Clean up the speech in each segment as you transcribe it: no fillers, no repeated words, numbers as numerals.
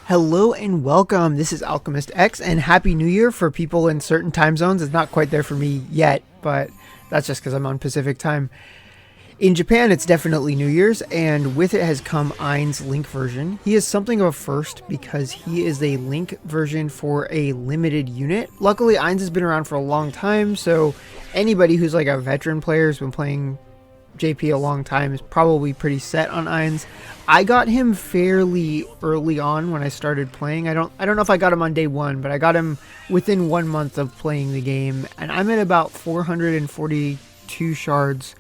Hello and welcome. This is Alchemist X, and Happy New Year for people in certain time zones. It's not quite there for me yet, but that's just because I'm on Pacific time. In Japan, it's definitely New Year's, and with it has come Eins Link version. He is something of a first because he is a Link version for a limited unit. Luckily, Eins has been around for a long time, so anybody who's like a veteran player who's been playing JP a long time is probably pretty set on Eins. I got him fairly early on when I started playing. I don't know if I got him on day one, but I got him within 1 month of playing the game, and I'm at about 442 shards.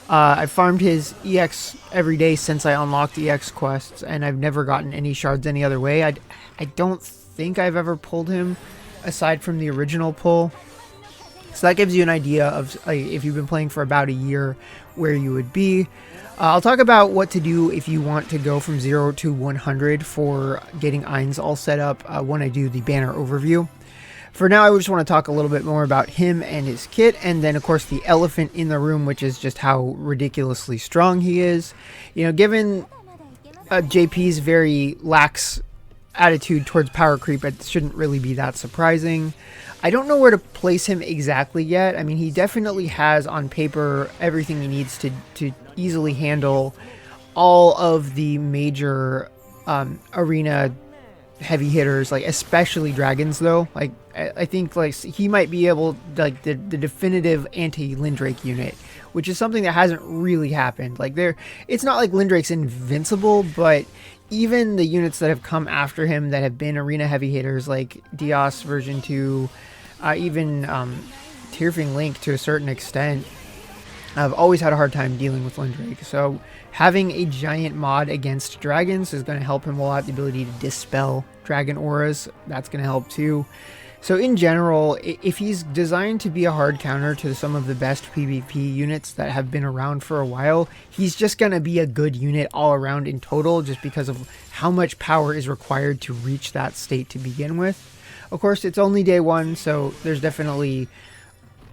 I farmed his EX every day since I unlocked EX quests, and I've never gotten any shards any other way. I don't think I've ever pulled him aside from the original pull. So that gives you an idea of if you've been playing for about a year where you would be. I'll talk about what to do if you want to go from 0 to 100 for getting Eins all set up when I do the banner overview. For now, I just want to talk a little bit more about him and his kit, and then of course the elephant in the room, which is just how ridiculously strong he is. You know, given JP's very lax attitude towards power creep, it shouldn't really be that surprising. I don't know where to place him exactly yet. I mean, he definitely has on paper everything he needs to easily handle all of the major arena heavy hitters, like especially dragons though. Like I think like he might be able, like the definitive anti-Lindrake unit, which is something that hasn't really happened. Like it's not like Lindrake's invincible, but even the units that have come after him that have been arena heavy hitters, like Dios version 2, even Tearfing Link to a certain extent, I've always had a hard time dealing with Lindrake. So having a giant mod against dragons is going to help him a lot. The ability to dispel dragon auras, that's going to help too. So in general, if he's designed to be a hard counter to some of the best PvP units that have been around for a while, he's just going to be a good unit all around in total, just because of how much power is required to reach that state to begin with. Of course, it's only day one, so there's definitely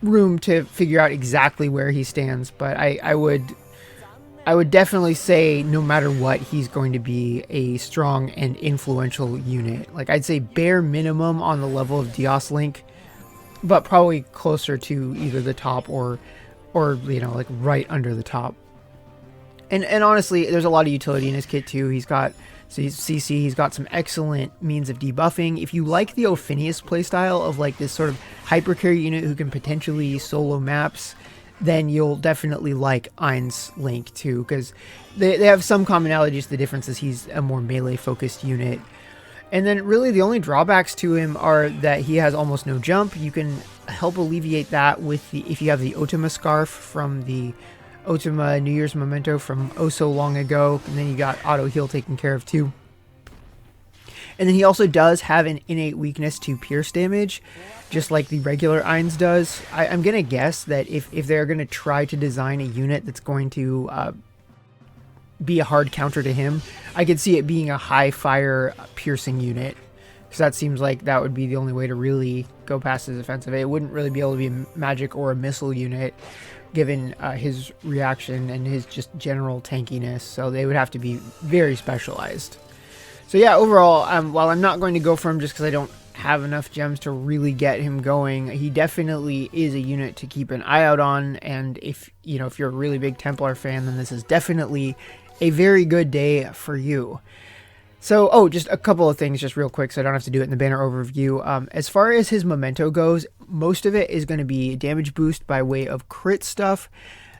room to figure out exactly where he stands, but I would definitely say no matter what, he's going to be a strong and influential unit. Like I'd say bare minimum on the level of Dios Link, but probably closer to either the top or you know, like right under the top. And honestly, there's a lot of utility in his kit too. He's got CC, he's got some excellent means of debuffing. If you like the Ophinius playstyle of like this sort of hypercarry unit who can potentially solo maps, then you'll definitely like Eins Link too, because they have some commonalities. The difference is he's a more melee focused unit. And then really the only drawbacks to him are that he has almost no jump. You can help alleviate that with if you have the Otama scarf from the Otama New Year's memento from oh so long ago, and then you got auto heal taken care of too. And then he also does have an innate weakness to pierce damage, just like the regular Eins does. I'm going to guess that if they're going to try to design a unit that's going to be a hard counter to him, I could see it being a high fire piercing unit, because that seems like that would be the only way to really go past his offensive. It wouldn't really be able to be a magic or a missile unit, given his reaction and his just general tankiness. So they would have to be very specialized. So yeah, overall, while I'm not going to go for him just because I don't have enough gems to really get him going, he definitely is a unit to keep an eye out on. And if you're a really big Templar fan, then this is definitely a very good day for you. So, just a couple of things just real quick so I don't have to do it in the banner overview. As far as his memento goes, most of it is going to be damage boost by way of crit stuff.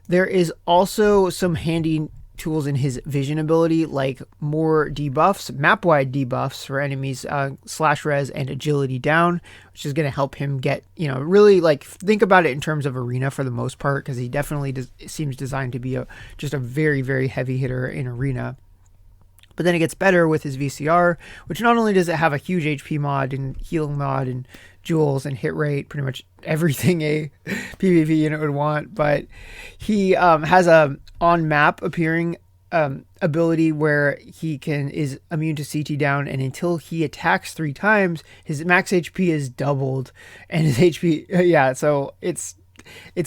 There is also some handy tools in his vision ability, like more debuffs, map-wide debuffs for enemies, slash res and agility down, which is going to help him get, really like think about it in terms of arena for the most part, because he definitely seems designed to be just a very, very heavy hitter in arena. But then it gets better with his VCR, which not only does it have a huge HP mod and healing mod and jewels and hit rate, pretty much everything a PvP unit would want, but he has a on-map appearing ability where he is immune to CT down, and until he attacks 3 times, his max HP is doubled, and his HP, so it's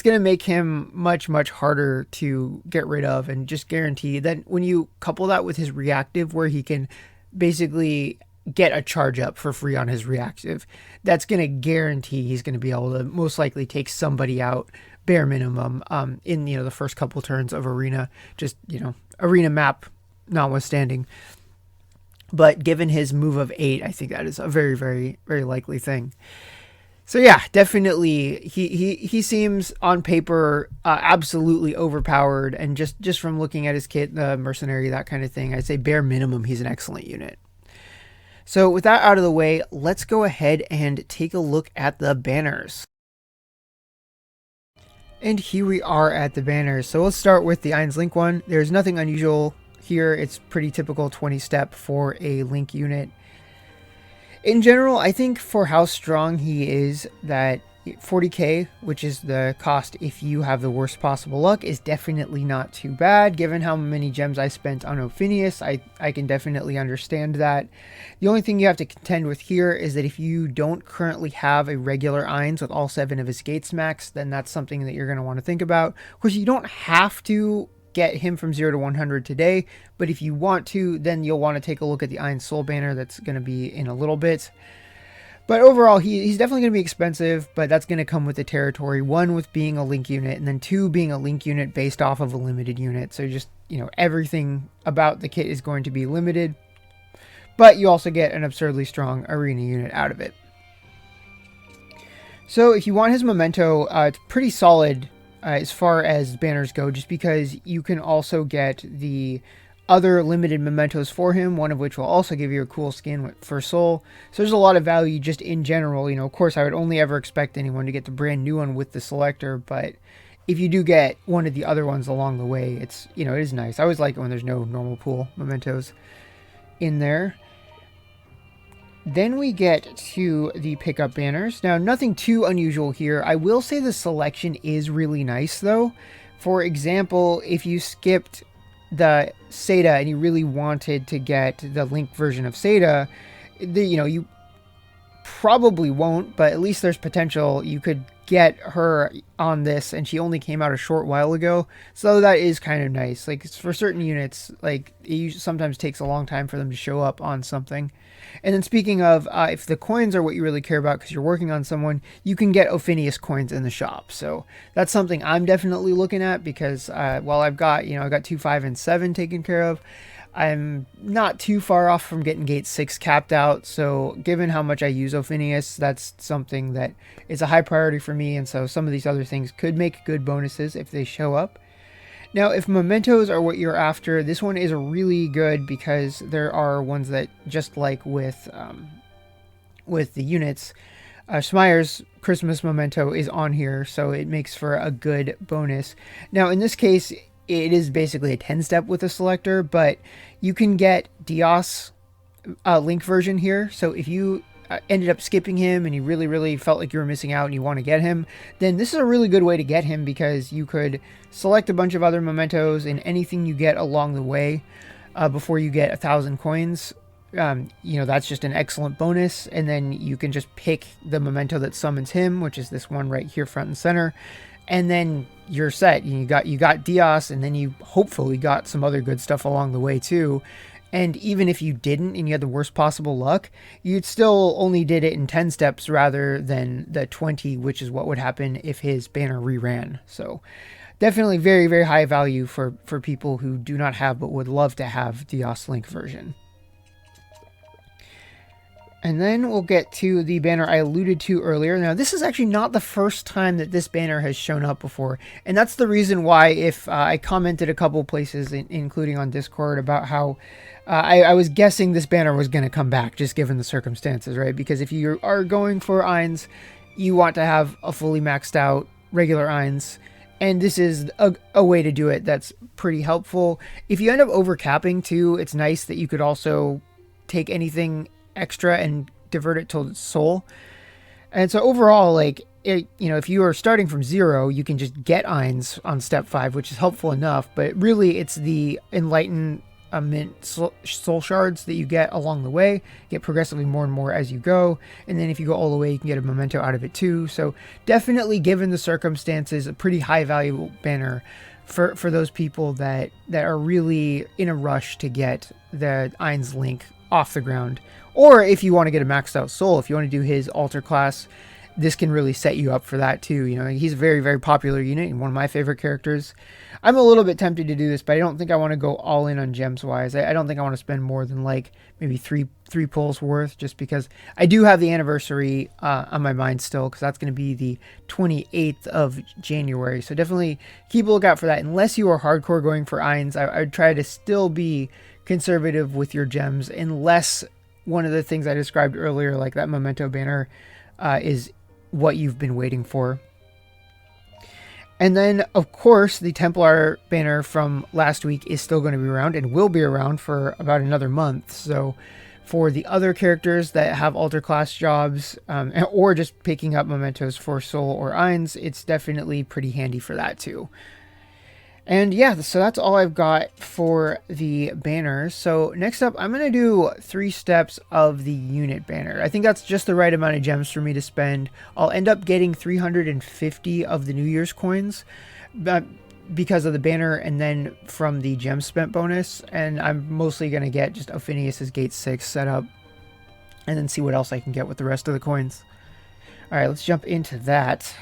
going to make him much, much harder to get rid of, and just guarantee that when you couple that with his reactive, where he can basically get a charge up for free on his reactive. That's going to guarantee he's going to be able to most likely take somebody out bare minimum in the first couple turns of arena, just arena map notwithstanding. But given his move of 8, I think that is a very, very, very likely thing. So yeah, definitely he seems on paper absolutely overpowered, and just from looking at his kit, the mercenary, that kind of thing, I'd say bare minimum he's an excellent unit. So with that out of the way, let's go ahead and take a look at the banners. And here we are at the banners. So let's start with the Eins Link one. There's nothing unusual here. It's pretty typical 20 step for a Link unit. In general, I think for how strong he is, that 40k, which is the cost if you have the worst possible luck, is definitely not too bad. Given how many gems I spent on Ophinius, I can definitely understand that. The only thing you have to contend with here is that if you don't currently have a regular Eins with all 7 of his gates max, then that's something that you're going to want to think about. Of course, you don't have to get him from 0 to 100 today, but if you want to, then you'll want to take a look at the Eins Soul banner that's going to be in a little bit. But overall, he's definitely going to be expensive, but that's going to come with the territory. 1, with being a Link unit, and then 2, being a Link unit based off of a limited unit. So just, everything about the kit is going to be limited, but you also get an absurdly strong arena unit out of it. So if you want his memento, it's pretty solid as far as banners go, just because you can also get the other limited mementos for him, one of which will also give you a cool skin for soul. So there's a lot of value just in general. Of course, I would only ever expect anyone to get the brand new one with the selector, but if you do get one of the other ones along the way, it's, it is nice. I always like it when there's no normal pool mementos in there. Then we get to the pickup banners. Now, nothing too unusual here. I will say the selection is really nice, though. For example, if you skipped the Seda and you really wanted to get the Link version of Seda, you probably won't, but at least there's potential you could get her on this, and she only came out a short while ago, so that is kind of nice. Like, for certain units, like, it sometimes takes a long time for them to show up on something. And then speaking of, if the coins are what you really care about because you're working on someone, you can get Ophinius coins in the shop. So that's something I'm definitely looking at, because while I've got, I've got 2, 5, and 7 taken care of, I'm not too far off from getting gate 6 capped out. So given how much I use Ophinius, that's something that is a high priority for me. And so some of these other things could make good bonuses if they show up. Now, if mementos are what you're after, this one is really good, because there are ones that, just like with the units, Schmeier's Christmas memento is on here, so it makes for a good bonus. Now, in this case, it is basically a 10-step with a selector, but you can get Dios Link version here. So if you ended up skipping him and you really, really felt like you were missing out and you want to get him, then this is a really good way to get him, because you could select a bunch of other mementos, and anything you get along the way before you get 1,000 coins, that's just an excellent bonus. And then you can just pick the memento that summons him, which is this one right here front and center, and then you're set. You got Dios, and then you hopefully got some other good stuff along the way too. And even if you didn't and you had the worst possible luck, you'd still only did it in 10 steps rather than the 20, which is what would happen if his banner reran. So definitely very, very high value for people who do not have but would love to have Dios Link version. And then we'll get to the banner I alluded to earlier. Now, this is actually not the first time that this banner has shown up before. And that's the reason why, if I commented a couple places, including on Discord, about how I was guessing this banner was going to come back, just given the circumstances, right? Because if you are going for Eins, you want to have a fully maxed out regular Eins. And this is a way to do it that's pretty helpful. If you end up overcapping too, it's nice that you could also take anything extra and divert it to soul. And so overall, like, if you are starting from 0, you can just get Eins on step 5, which is helpful enough. But really, it's the Enlightenment soul shards that you get along the way, get progressively more and more as you go. And then if you go all the way, you can get a memento out of it too. So definitely, given the circumstances, a pretty high valuable banner for those people that are really in a rush to get the Eins Link off the ground. Or if you want to get a maxed out soul, if you want to do his altar class, this can really set you up for that too. You know, he's a very, very popular unit and one of my favorite characters. I'm a little bit tempted to do this, but I don't think I want to go all in on gems wise. I don't think I want to spend more than like maybe three pulls worth, just because I do have the anniversary on my mind still, because that's going to be the 28th of January. So definitely keep a lookout for that. Unless you are hardcore going for Eins, I would try to still be conservative with your gems, unless one of the things I described earlier, like that memento banner, is what you've been waiting for. And then, of course, the Templar banner from last week is still going to be around and will be around for about another month. So for the other characters that have altar class jobs, or just picking up mementos for Soul or Eins, it's definitely pretty handy for that too. And yeah, so that's all I've got for the banners. So next up, I'm going to do 3 steps of the unit banner. I think that's just the right amount of gems for me to spend. I'll end up getting 350 of the New Year's coins because of the banner and then from the gem spent bonus. And I'm mostly going to get just a Phineas's Gate 6 set up and then see what else I can get with the rest of the coins. All right, let's jump into that.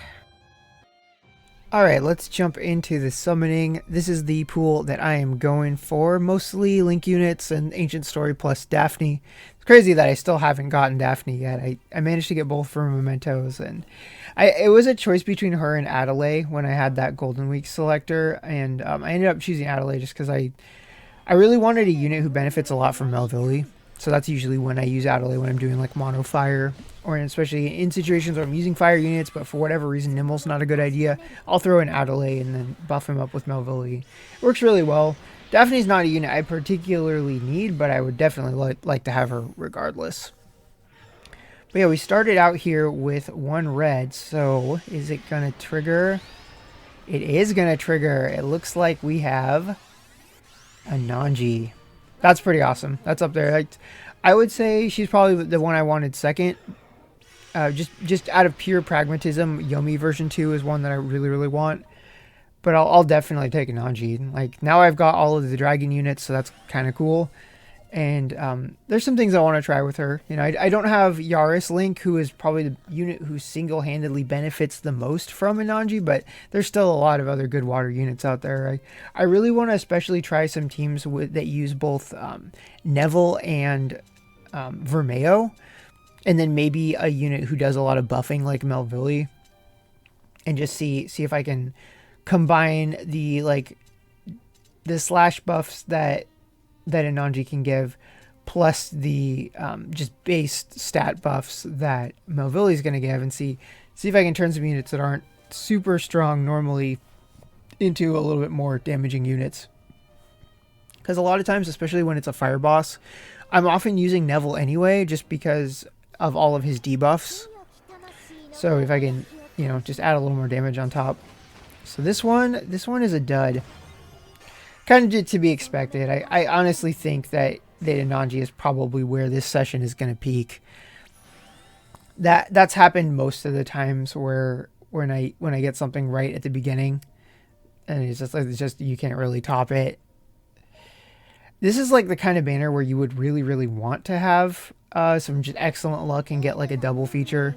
Alright, let's jump into the summoning. This is the pool that I am going for. Mostly Link units and Ancient Story plus Daphne. It's crazy that I still haven't gotten Daphne yet. I managed to get both for mementos, and it was a choice between her and Adelaide when I had that Golden Week selector, and I ended up choosing Adelaide just because I really wanted a unit who benefits a lot from Melville. So that's usually when I use Adelaide, when I'm doing like mono fire, or especially in situations where I'm using fire units, but for whatever reason Nimble's not a good idea. I'll throw in Adelaide and then buff him up with Melville. It works really well. Daphne's not a unit I particularly need, but I would definitely like to have her regardless. But yeah, we started out here with 1 red, so is it going to trigger? It is going to trigger. It looks like we have a Nanji. That's pretty awesome. That's up there. I would say she's probably the one I wanted second. Just out of pure pragmatism, Yomi version 2 is one that I really, really want. But I'll definitely take a Nanji. Like, now I've got all of the dragon units, so that's kind of cool. And there's some things I want to try with her. You know, I don't have Yaris Link, who is probably the unit who single-handedly benefits the most from a Nanji, but there's still a lot of other good water units out there. I really want to especially try some teams that use both Neville and Vermeo, and then maybe a unit who does a lot of buffing like Melville, and just see if I can combine the slash buffs that a Nanji can give, plus the just base stat buffs that Melville is going to give, and see if I can turn some units that aren't super strong normally into a little bit more damaging units. Because a lot of times, especially when it's a fire boss, I'm often using Neville anyway, just because of all of his debuffs. So if I can, you know, just add a little more damage on top. So this one is a dud. Kind of to be expected. I honestly think that Nanji is probably where this session is going to peak. That's happened most of the times where when I get something right at the beginning, and it's just you can't really top it. This is like the kind of banner where you would really, really want to have some just excellent luck and get like a double feature,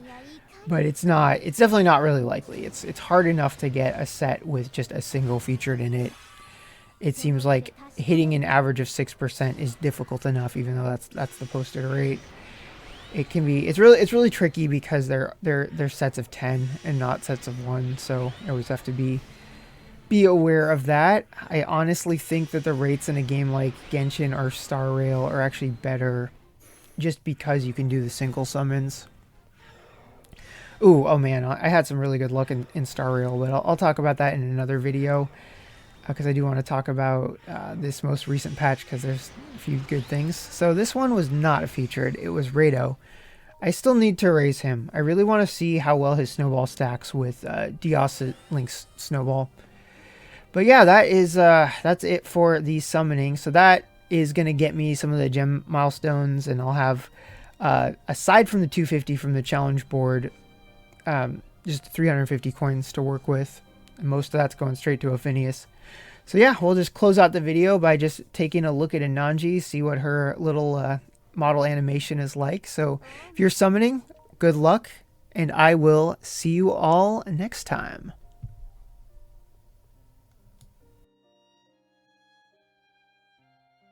but it's not. It's definitely not really likely. It's hard enough to get a set with just a single featured in it. It seems like hitting an average of 6% is difficult enough, even though that's the posted rate. It can be. It's really tricky because they're sets of 10 and not sets of 1. So you always have to be aware of that. I honestly think that the rates in a game like Genshin or Star Rail are actually better, just because you can do the single summons. Ooh, oh man, I had some really good luck in Star Rail, but I'll talk about that in another video. Because I do want to talk about this most recent patch, because there's a few good things. So this one was not featured. It was Rado. I still need to raise him. I really want to see how well his snowball stacks with Dios Link's snowball. But yeah, that's it for the summoning. So that is going to get me some of the gem milestones, and I'll have, aside from the 250 from the challenge board, just 350 coins to work with. And most of that's going straight to a Phineas. So yeah, we'll just close out the video by just taking a look at a Nanji, see what her little model animation is like. So if you're summoning, good luck, and I will see you all next time.